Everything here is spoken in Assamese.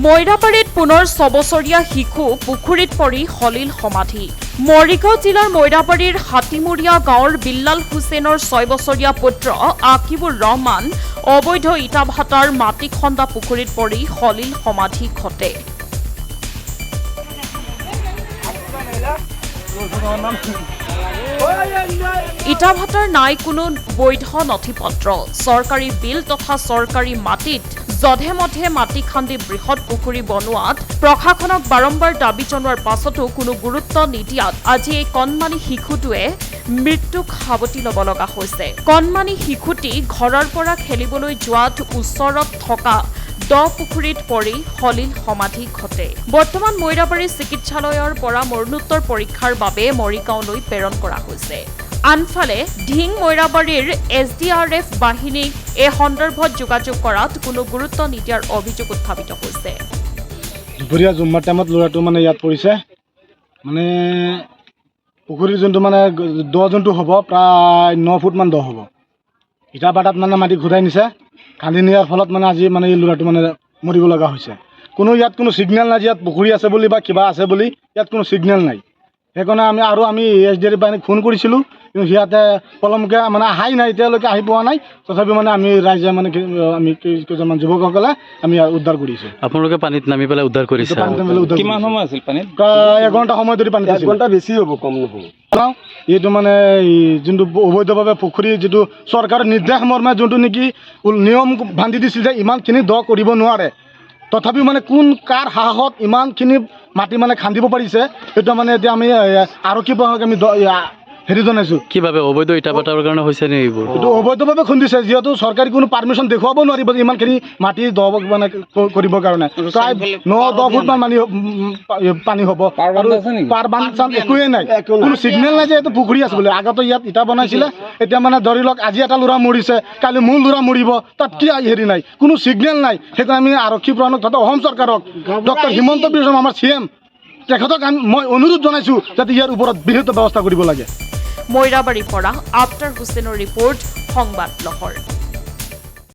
মইৰাবাৰীত পুনৰ ৬ বছৰীয়া শিশু পুখুৰীত পৰি সলিল সমাধি। মৰিগাঁও জিলাৰ মইৰাবাৰীৰ হাতীমূৰীয়া গাঁৱৰ বিল্লাল হুছেইনৰ ৬ বছৰীয়া পুত্ৰ আকিবুৰ ৰহমান অবৈধ ইটা ভাটাৰ মাটি খন্দা পুখুৰীত পৰি সলিল সমাধি ঘটে। ইটা ভাটাৰ নাই কোনো বৈধ নথিপত্ৰ, চৰকাৰী বিল তথা চৰকাৰী মাটিত যধে মধে মাটি খান্দি বৃহৎ পুখুৰী বনোৱাত প্ৰশাসনক বাৰম্বাৰ দাবী জনোৱাৰ পাছতো কোনো গুৰুত্ব নিদিয়াত আজি এই কণমানি শিশুটোৱে মৃত্যুক সাৱটি ল'ব লগা হৈছে। কণমানি শিশুটি ঘৰৰ পৰা খেলিবলৈ যোৱাত ওচৰত থকা দ পুখুৰীত পৰি সলিল সমাধি ঘটে। বৰ্তমান মইৰাবাৰী চিকিৎসালয়ৰ পৰা মৰণোত্তৰ পৰীক্ষাৰ বাবে মৰিগাঁওলৈ প্ৰেৰণ কৰা হৈছে। আনফালে ঢিং মইৰাবাৰীৰ SDRF বাহিনীক এই সন্দৰ্ভত যোগাযোগ কৰাত কোনো গুৰুত্ব নিদিয়াৰ অভিযোগ উত্থাপিত হৈছে। দুপৰীয়া জুম্মাৰ টাইমত ল'ৰাটো ইয়াত পৰিছে, পুখুৰীৰ যোনটো দ যোনটো হ'ব প্ৰায় 9 ফুটমান দ হ'ব। ইটা ভাটাত মাটি ঘূৰাই নিছে, খান্দি নিয়াৰ ফলত আজি এই ল'ৰাটো মৰিব লগা হৈছে। ইয়াত কোনো ছিগনেল নাই যে ইয়াত পুখুৰী আছে বুলি বা কিবা আছে বুলি, ইয়াত কোনো ছিগনেল নাই। সেইকাৰণে আমি SDRF বাহিনীক ফোন কৰিছিলোঁ, কিন্তু সিহঁতে পলমকৈ অহাই নাই, এতিয়ালৈকে আহি পোৱা নাই। তথাপি আমি ৰাইজে আমি কেইজনমান যুৱকসকলে আমি উদ্ধাৰ কৰিছোঁ। আপোনালোকে পানীত নামি পেলাই উদ্ধাৰ কৰিছে? কিমান সময় আছিল পানীত? প্ৰায় 1 ঘণ্টা সময় ধৰি পানীত আছিল। 1 ঘণ্টা বেছি হ'ব, কম নহ'ব। এইটো যোনটো অবৈধভাৱে পুখুৰী, যিটো চৰকাৰৰ নিৰ্দেশ মৰ্মে যোনটো নেকি নিয়ম বান্ধি দিছিল যে ইমানখিনি দ কৰিব নোৱাৰে, তথাপিও কোন কাৰ সাহসত ইমানখিনি মাটি খান্দিব পাৰিছে, সেইটো এতিয়া আমি আৰক্ষী বিভাগক আমি জনাইছোঁ। কিভাৱে অবৈধ ইটা ভাটাৰ কাৰণে হৈছে নে এইবোৰ? এইটো অবৈধভাৱে খুন্দিছে, যিহেতু চৰকাৰী কোনো পাৰ্মিশ্যন দেখুৱাব নোৱাৰিব যে ইমানখিনি মাটি দ কৰিবৰ কাৰণে। প্ৰায় 9-10 ফুটমান পানী হ'ব, পাৰ বান্ধ চান্ধ একোৱেই নাই, কোনো ছিগনেল নাই যে এইটো পুখুৰী আছে বুলি। আগতে ইয়াত ইটা বনাইছিলে, এতিয়া ধৰি লওক আজি এটা ল'ৰা মৰিছে, কালি মোৰ ল'ৰা মৰিব, তাত কি নাই, কোনো ছিগনেল নাই। সেইকাৰণে আমি আৰক্ষী প্ৰশাসনক তথা অসম চৰকাৰক, ডক্টৰ হিমন্ত বিশ্ব শৰ্মা আমাৰ CM, তেখেতক মই অনুৰোধ জনাইছোঁ যাতে ইয়াৰ ওপৰত বৃহৎ ব্যৱস্থা কৰিব লাগে। মইৰাবাৰীৰ পৰা আফতাৰ হুছেইনৰ ৰিপৰ্ট, সংবাদ লহৰ।